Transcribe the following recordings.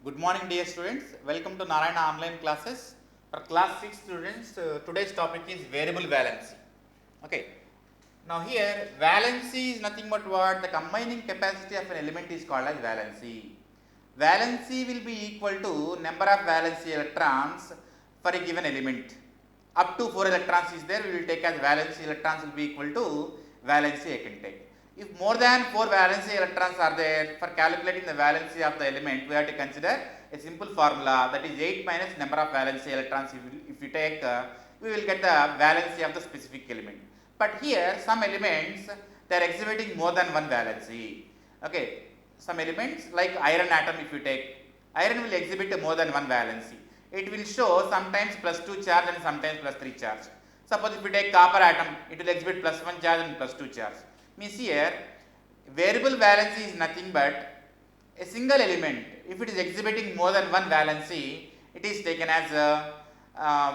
Good morning dear students, welcome to Narayana online classes. For class 6 students, today's topic is variable valency. Okay, now here valency is nothing but what? The combining capacity of an element is called as valency. Valency will be equal to number of valency electrons for a given element. Up to 4 electrons is there, we will take as valency electrons will be equal to valency I can take. If more than 4 valency electrons are there, for calculating the valency of the element, we have to consider a simple formula, that is 8 minus number of valency electrons. If you take, we will get the valency of the specific element. But here some elements, they are exhibiting more than one valency. Okay, some elements like iron atom, if you take, iron will exhibit more than one valency. It will show sometimes plus 2 charge and sometimes plus 3 charge. Suppose if you take copper atom, it will exhibit plus 1 charge and plus 2 charge. Means here variable valency is nothing but a single element. If it is exhibiting more than one valency, it is taken as a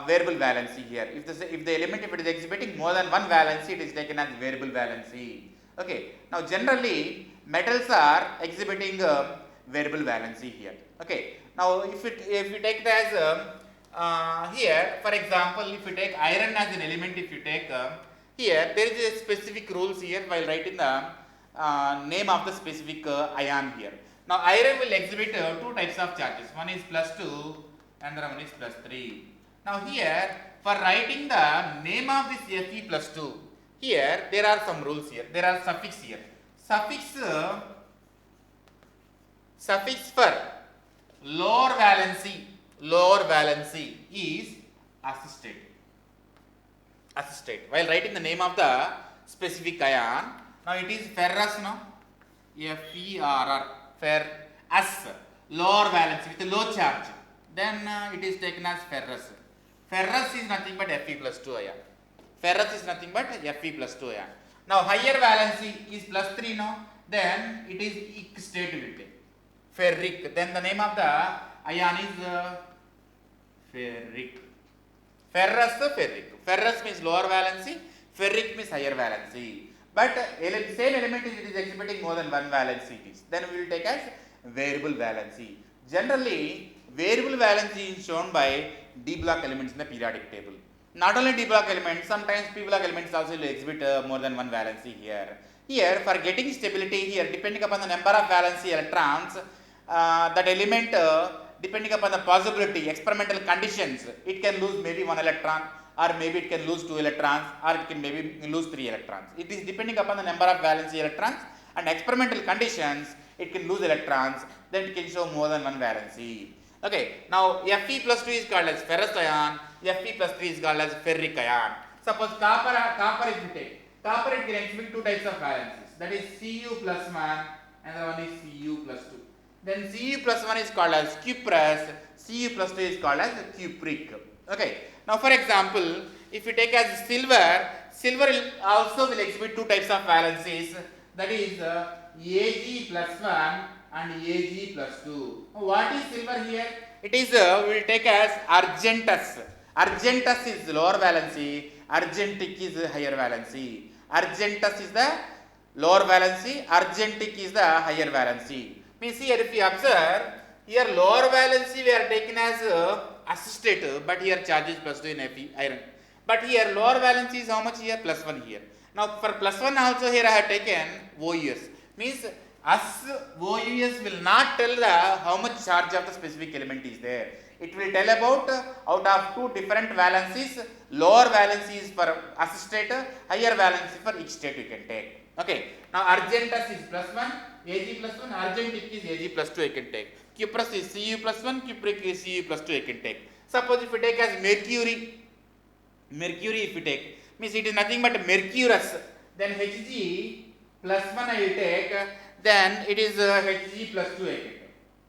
variable valency here. If the element, if it is exhibiting more than one valency, it is taken as variable valency. Okay. Now generally metals are exhibiting variable valency here. Okay. Now if you take it as here, for example, if you take iron as an element, if you take here there is a specific rules here while writing the name of the specific ion here. Now iron will exhibit two types of charges. One is plus 2 and the other one is plus 3. Now here for writing the name of this Fe plus 2, here there are some rules here. There are suffix here. Suffix for lower valency is assisted. While writing the name of the specific ion, now it is ferrous, no? Ferr, ferrous, lower valency with a low charge. Then it is taken as ferrous. Ferrous is nothing but Fe plus 2 ion. Ferrous is nothing but Fe plus 2 ion. Now higher valency is plus 3, no? Then it is ic state will take. Ferric. Then the name of the ion is ferric. Ferrous, ferric. Ferrous means lower valency, ferric means higher valency. But same element is exhibiting more than one valency it is. Then we will take as variable valency. Generally, variable valency is shown by d block elements in the periodic table. Not only d block elements, sometimes p block elements also will exhibit more than one valency here. Here, for getting stability here, depending upon the number of valency electrons, that element depending upon the possibility, experimental conditions, it can lose maybe 1 electron, or maybe it can lose 2 electrons, or it can maybe lose 3 electrons. It is depending upon the number of valency electrons and experimental conditions, it can lose electrons, then it can show more than one valency. Okay, now Fe plus 2 is called as ferrous ion, Fe plus 3 is called as ferric ion. Suppose copper is we take. Copper, it can exhibit two types of valencies, that is Cu plus 1 and the one is Cu plus 2. Then Cu plus 1 is called as cuprous, Cu plus 2 is called as cupric. Okay. Now for example, if you take as silver also will exhibit two types of valencies, that is Ag plus 1 and Ag plus 2. What is silver here? It is, we will take as argentus. Argentus is lower valency, argentic is higher valency. Argentus is the lower valency, argentic is the higher valency. Means here if you observe, here lower valency we are taken as assisted, but here charge is plus 2 in Fe, iron. But here lower valency is how much here? Plus 1 here. Now for plus 1 also here I have taken OUS. Means OUS will not tell the how much charge of the specific element is there. It will tell about out of two different valencies, lower valency is for assisted, higher valency for each state you can take. Okay. Now argentus is plus 1, Ag plus 1, argentic is Ag plus 2 I can take. Cuprous is Cu plus 1, cupric is Cu plus 2 I can take. Suppose if you take as mercury if you take, means it is nothing but mercurous, then Hg plus 1 I will take, then it is Hg plus 2 I can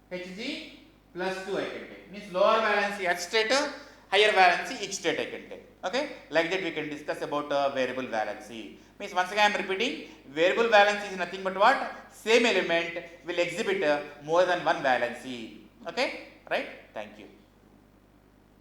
take. Hg plus 2 I can take. Means lower valency H state, higher valency each state I can take. Okay, like that we can discuss about variable valency. Means once again I am repeating, variable valency is nothing but what? Same element will exhibit more than one valency. Okay, right? Thank you.